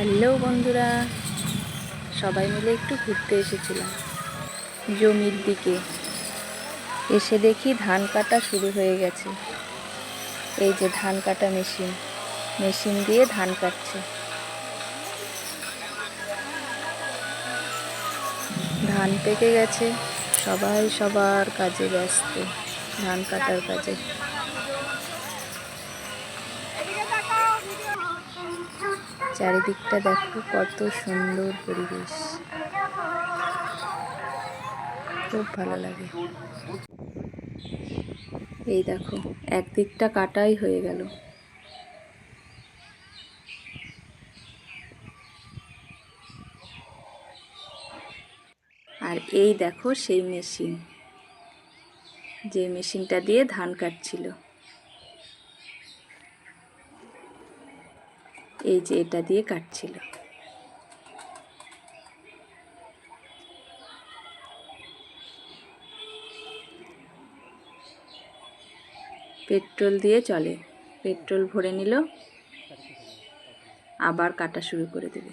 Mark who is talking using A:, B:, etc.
A: Hello বন্ধুরা, সবাই মিলে একটু ঘুরতে এসেছিলাম জমির দিকে। এসে দেখি ধান কাটা শুরু হয়ে গেছে। এই যে ধান কাটা মেশিন দিয়ে ধান কাটছে। ধান পেকে গেছে, সবাই সবার কাজে ব্যস্ত, ধান কাটার কাজে। চারিদিকটা দেখো, কত সুন্দর পরিবেশ, খুব ভালো লাগে। এই দেখো, একদিকটা কাটাই হয়ে গেল। আর এই দেখো সেই মেশিন, যে মেশিনটা দিয়ে ধান কাটছিল। এই যে এটা দিয়ে কাটছিল। পেট্রোল দিয়ে চলে, পেট্রোল ভরে নিল, আবার কাটা শুরু করে দেবে।